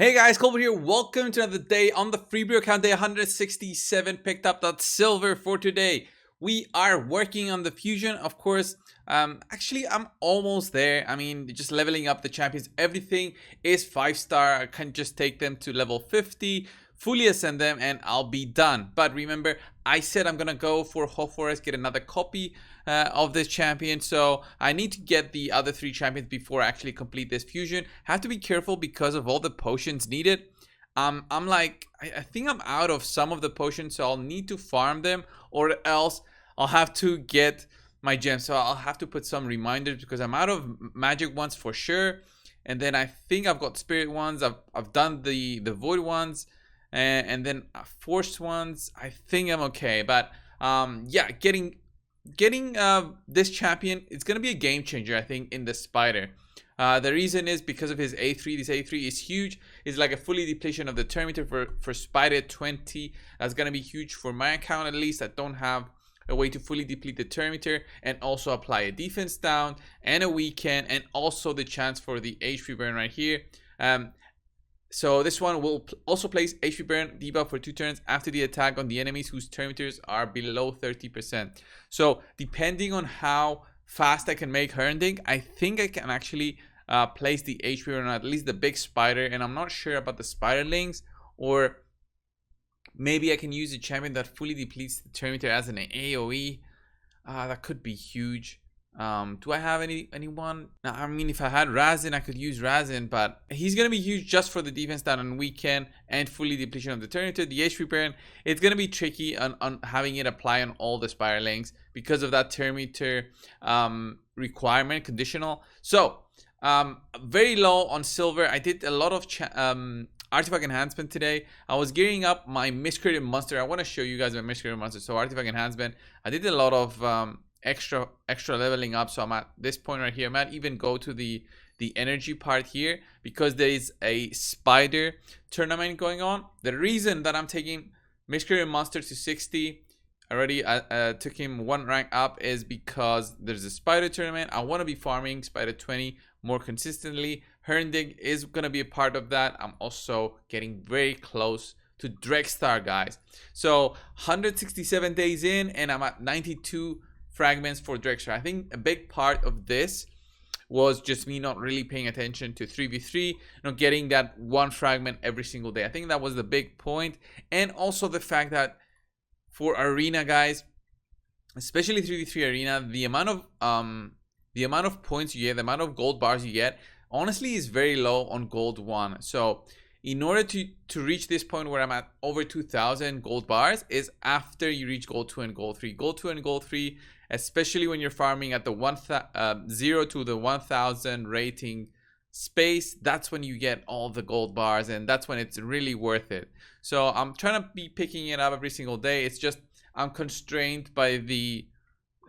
Hey guys, Colbert here. Welcome to another day on the free brew account. Day 167. Picked up that silver for today. We are working on the fusion, of course. Actually, I'm almost there. I mean, just leveling up the champions. Everything is 5-star. I can just take them to level 50, fully ascend them, and I'll be done. But remember, I said I'm gonna go for Hope Forest, get another copy of this champion. So I need to get the other 3 champions before I actually complete this fusion. Have to be careful because of all the potions needed. I'm like, I think I'm out of some of the potions, so I'll need to farm them, or else I'll have to get my gems. So I'll have to put some reminders because I'm out of magic ones for sure. And then I think I've got spirit ones. I've done the void ones, and then forced ones. I think I'm okay. But yeah, getting this champion, it's gonna be a game changer, I think, in the spider. The reason is because of his A3. This A3 is huge. It's like a fully depletion of the Terminator for Spider 20. That's gonna be huge for my account, at least. I don't have a way to fully deplete the Terminator and also apply a defense down and a weaken, and also the chance for the HP burn right here. So this one will also place HP burn debuff for 2 turns after the attack on the enemies whose Terminators are below 30%. So depending on how fast I can make Hernding, I think I can actually place the HP burn on at least the big spider. And I'm not sure about the spiderlings, or maybe I can use a champion that fully depletes the Terminator as an AoE. That could be huge. Do I have anyone? I mean, if I had Razin, I could use Razin, but he's gonna be huge just for the defense down on weekend and fully depletion of the Terminator. The HP burn, it's gonna be tricky on having it apply on all the spiralings because of that Terminator requirement, conditional. So very low on silver. I did a lot of artifact enhancement today. I was gearing up my Miscreated monster. I want to show you guys my Miscreated monster. So artifact enhancement, I did a lot of extra leveling up. So I'm at this point right here. I might even go to the energy part here because there is a spider tournament going on. The reason that I'm taking Miscreated monster to 60, already took him 1 rank up, is because there's a spider tournament. I want to be farming spider 20 more consistently. Hernding is going to be a part of that. I'm also getting very close to Dregstar, guys. So 167 days in, and I'm at 92 fragments for Dregstar. I think a big part of this was just me not really paying attention to 3v3, not getting that 1 fragment every single day. I think that was the big point. And also the fact that for arena, guys, especially 3v3 arena, the amount of points you get, the amount of gold bars you get, honestly is very low on gold 1. So in order to reach this point where I'm at over 2,000 gold bars is after you reach gold 2 and gold 3. Gold 2 and gold 3, especially when you're farming at the 0 to the 1,000 rating space, that's when you get all the gold bars, and that's when it's really worth it. So I'm trying to be picking it up every single day. It's just I'm constrained by the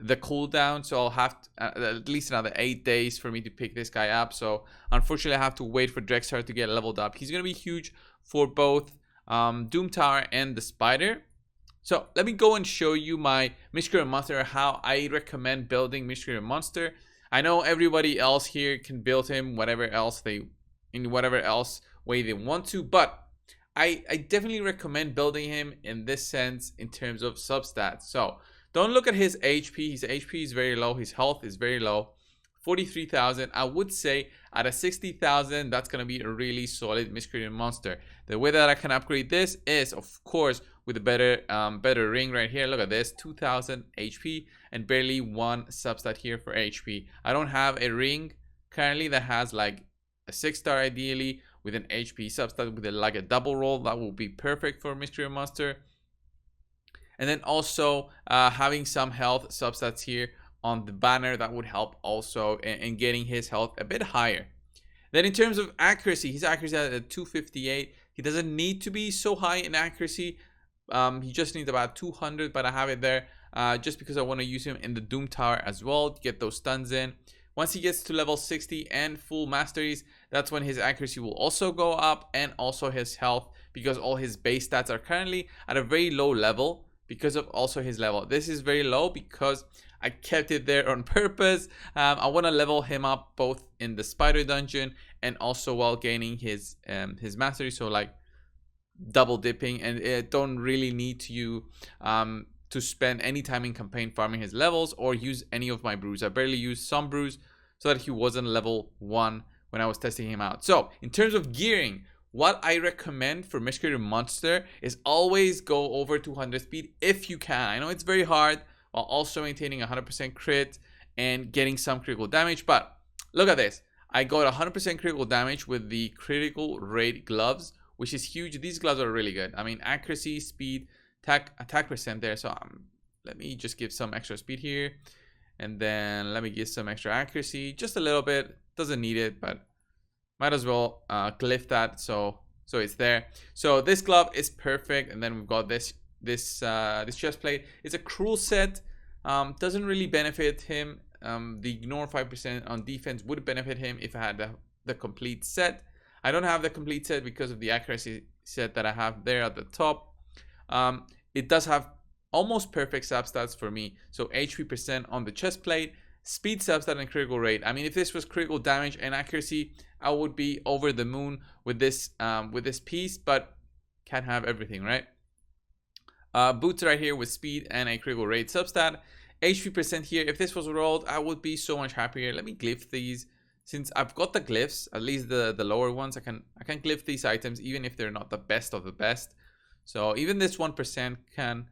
cooldown, so I'll have at least another 8 days for me to pick this guy up. So unfortunately I have to wait for Dregstar to get leveled up. He's gonna be huge for both Doom Tower and the spider. So let me go and show you my Miscreated monster, how I recommend building Miscreated monster. I know everybody else here can build him in whatever else way they want to, but I definitely recommend building him in this sense in terms of substats. So don't look at his HP. His HP is very low. His health is very low. 43,000. I would say at a 60,000, that's going to be a really solid Miscreated monster. The way that I can upgrade this is, of course, with a better ring right here. Look at this, 2,000 HP and barely 1 substat here for HP. I don't have a ring currently that has like a 6-star ideally with an HP substat with like a double roll. That will be perfect for Miscreated monster. And then also having some health substats here on the banner, that would help also in getting his health a bit higher. Then in terms of accuracy, his accuracy is at 258. He doesn't need to be so high in accuracy. He just needs about 200, but I have it there just because I want to use him in the Doom Tower as well to get those stuns in. Once he gets to level 60 and full masteries, that's when his accuracy will also go up, and also his health, because all his base stats are currently at a very low level because of also his level. This is very low because I kept it there on purpose. I want to level him up both in the spider dungeon and also while gaining his mastery. So like double dipping, and it don't really need to spend any time in campaign farming his levels or use any of my brews. I barely used some brews so that he wasn't level 1 when I was testing him out. So in terms of gearing, what I recommend for Miscreated Monster is always go over 200 speed if you can. I know it's very hard while also maintaining 100% crit and getting some critical damage, but look at this. I got 100% critical damage with the critical rate gloves, which is huge. These gloves are really good. I mean, accuracy, speed, attack percent there. So let me just give some extra speed here, and then let me give some extra accuracy, just a little bit. Doesn't need it, but might as well glyph that so it's there. So this glove is perfect, and then we've got this chest plate. It's a cruel set. Doesn't really benefit him. The ignore 5% on defense would benefit him if I had the complete set. I don't have the complete set because of the accuracy set that I have there at the top. It does have almost perfect substats for me. So HP percent on the chest plate, speed, substat, and critical rate. I mean, if this was critical damage and accuracy, I would be over the moon with this piece, but can't have everything, right? Boots right here with speed and a critical rate substat. HP percent here. If this was rolled, I would be so much happier. Let me glyph these. Since I've got the glyphs, at least the lower ones, I can glyph these items even if they're not the best of the best. So even this 1% can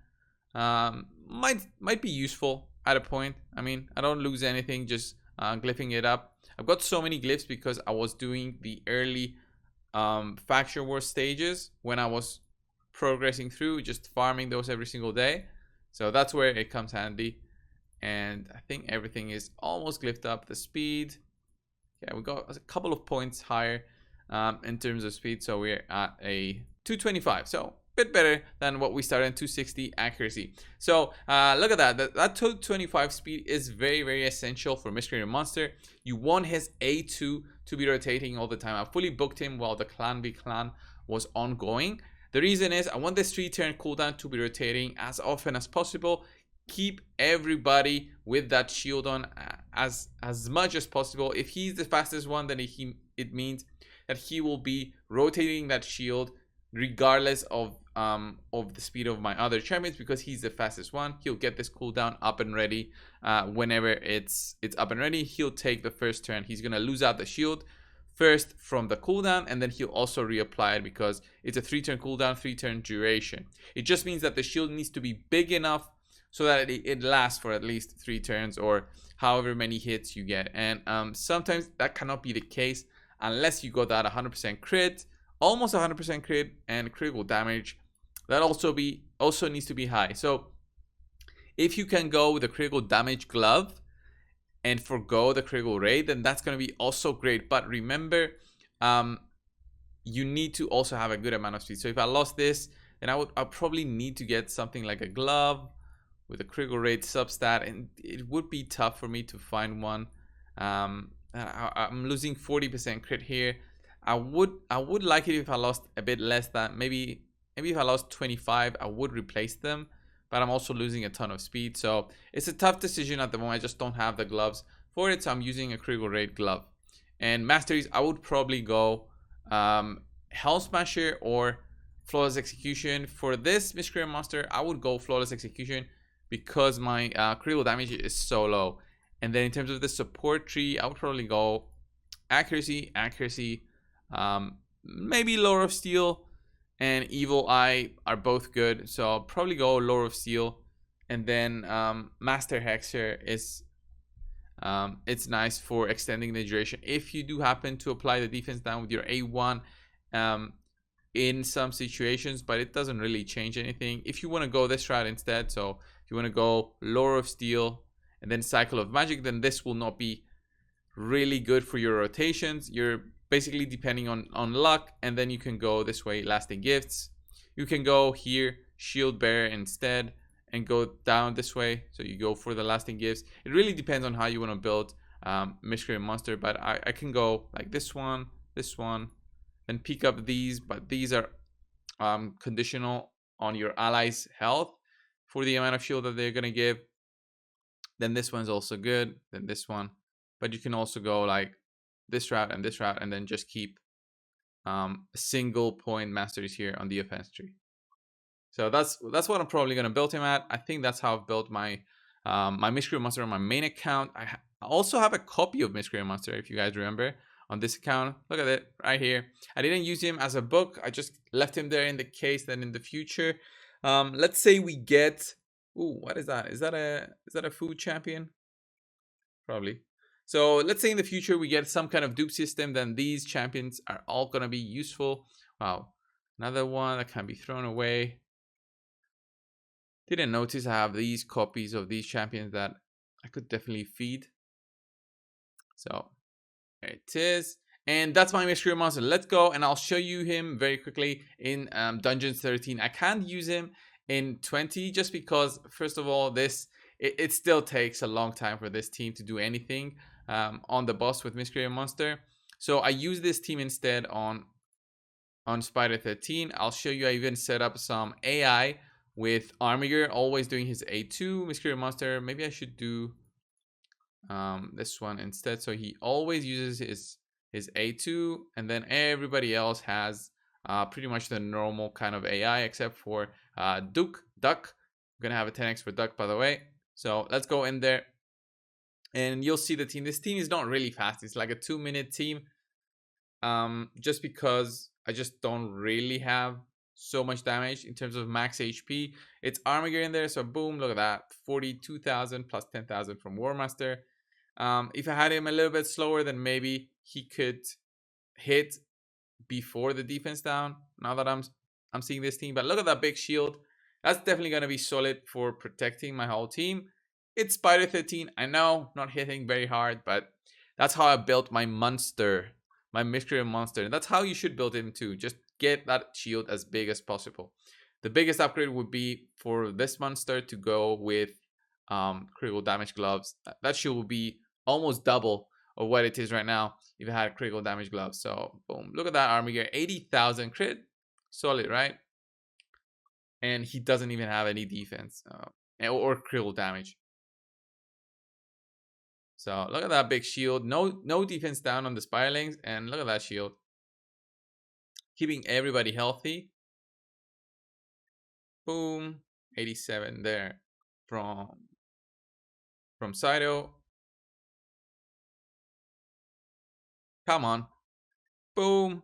might be useful at a point. I mean, I don't lose anything just glyphing it up. I've got so many glyphs because I was doing the early faction war stages when I was progressing through, just farming those every single day. So that's where it comes handy. And I think everything is almost glyphed up. The speed, yeah, we got a couple of points higher in terms of speed. So we're at a 225. So bit better than what we started in 260 accuracy. So look at that. That 225 speed is very, very essential for Miscreated Monster. You want his A2 to be rotating all the time. I fully booked him while the Clan v Clan was ongoing. The reason is I want this 3-turn cooldown to be rotating as often as possible. Keep everybody with that shield on as much as possible. If he's the fastest one, then it means that he will be rotating that shield regardless of the speed of my other champions, because he's the fastest one. He'll get this cooldown up and ready whenever it's up and ready. He'll take the first turn. He's gonna lose out the shield first from the cooldown, and then he'll also reapply it because it's a 3-turn cooldown, 3-turn duration. It just means that the shield needs to be big enough so that it lasts for at least 3 turns or however many hits you get. And sometimes that cannot be the case unless you got that 100% crit, almost 100% crit, and critical damage. That also needs to be high. So if you can go with a critical damage glove and forgo the critical rate, then that's going to be also great. But remember, you need to also have a good amount of speed. So if I lost this, then I'll probably need to get something like a glove with a critical rate substat, and it would be tough for me to find one. I'm losing 40% crit here. I would like it if I lost a bit less than maybe if I lost 25, I would replace them, but I'm also losing a ton of speed. So it's a tough decision at the moment. I just don't have the gloves for it, so I'm using a critical rate glove. And Masteries, I would probably go Hell Smasher or Flawless Execution. For this Miscreated Monster, I would go Flawless Execution because my critical damage is so low. And then in terms of the support tree, I would probably go accuracy, maybe Lore of Steel and Evil Eye are both good, so I'll probably go Lore of Steel. And then Master Hexer is it's nice for extending the duration if you do happen to apply the defense down with your A1 in some situations, but it doesn't really change anything if you want to go this route instead. So if you want to go Lore of Steel and then Cycle of Magic, then this will not be really good for your rotations. You're basically depending on luck, and then you can go this way, Lasting Gifts. You can go here, Shield Bearer instead, and go down this way. So you go for the Lasting Gifts. It really depends on how you want to build Miscreated Monster, but I can go like this one, and pick up these, but these are conditional on your allies' health for the amount of shield that they're gonna give. Then this one's also good, then this one, but you can also go like this route and this route, and then just keep a single point masteries here on the offense tree. So that's what I'm probably gonna build him at. I think that's how I've built my my Miscreated Monster on my main account. I also have a copy of Miscreated Monster, if you guys remember, on this account. Look at it right here. I didn't use him as a book. I just left him there in the case. Then in the future, let's say we get. Ooh, what is that? Is that a food champion? Probably. So let's say in the future we get some kind of dupe system, then these champions are all gonna be useful. Wow, another one that can be thrown away. Didn't notice I have these copies of these champions that I could definitely feed. So there it is. And that's my Miscreated Monster. Let's go, and I'll show you him very quickly in Dungeons 13. I can't use him in 20 just because, first of all, it still takes a long time for this team to do anything on the boss with Miscreated Monster. So I use this team instead on Spider 13. I'll show you. I even set up some AI with Armiger always doing his A2 Miscreated Monster. Maybe I should do this one instead. So he always uses his A2, and then everybody else has pretty much the normal kind of AI except for Duck. I'm gonna have a 10x for Duck, by the way. So let's go in there, and you'll see the team. This team is not really fast. It's like a 2-minute team. Just because I just don't really have so much damage in terms of max HP. It's Armiger in there, so boom, look at that, 42,000 plus 10,000 from War Master. If I had him a little bit slower, then maybe he could hit before the defense down. Now that I'm seeing this team, but look at that big shield. That's definitely gonna be solid for protecting my whole team. It's Spider 13. I know, not hitting very hard, but that's how I built my monster, my Miscreated Monster. And that's how you should build him too. Just get that shield as big as possible. The biggest upgrade would be for this monster to go with critical damage gloves. That shield would be almost double of what it is right now if it had critical damage gloves. So boom, look at that army gear, 80,000 crit, solid, right? And he doesn't even have any defense or critical damage. So look at that big shield. No defense down on the spiralings, and look at that shield, keeping everybody healthy. Boom, 87 there from Saito. Come on, boom.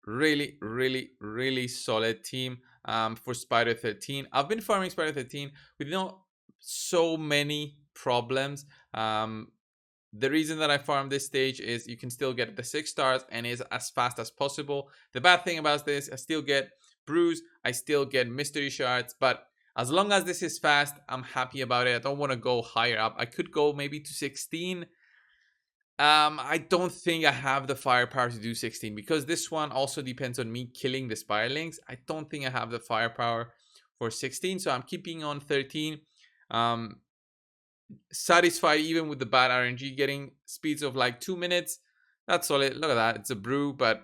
Really solid team for Spider 13. I've been farming Spider 13 with not so many problems. The reason that I farm this stage is you can still get the 6 stars and is as fast as possible. The bad thing about this, I still get brews, I still get mystery shards, but as long as this is fast, I'm happy about it. I don't want to go higher up. I could go maybe to 16. I don't think I have the firepower to do 16 because this one also depends on me killing the spiralings. I don't think I have the firepower for 16, so I'm keeping on 13. Satisfied even with the bad RNG, getting speeds of like 2 minutes. That's solid. Look at that. It's a brew, but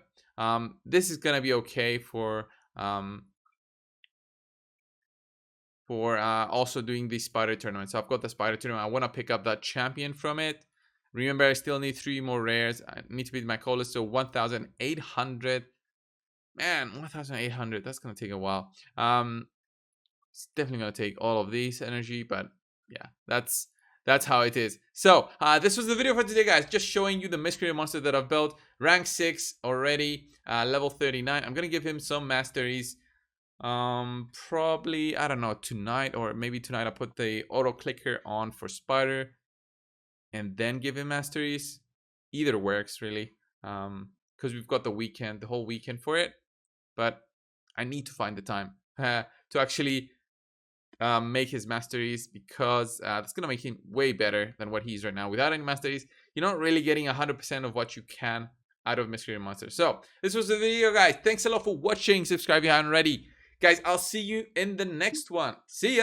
this is gonna be okay for also doing the spider tournament. So I've got the spider tournament. I want to pick up that champion from it. Remember, I still need 3 more rares. I need to beat my coolest, so 1,800. Man, 1,800. That's gonna take a while. It's definitely gonna take all of these energy, but yeah, that's how it is. So this was the video for today, guys. Just showing you the Miscreated Monster that I've built. Rank 6 already, level 39. I'm gonna give him some masteries. Probably, I don't know, tonight, or maybe tonight I'll put the auto clicker on for Spider and then give him masteries. Either works really, because we've got the whole weekend for it, but I need to find the time to actually make his masteries, because that's gonna make him way better than what he's right now. Without any masteries, you're not really getting 100% of what you can out of Miscreated Monster. So this was the video, guys. Thanks a lot for watching. Subscribe if you haven't already. Guys, I'll see you in the next one. See ya.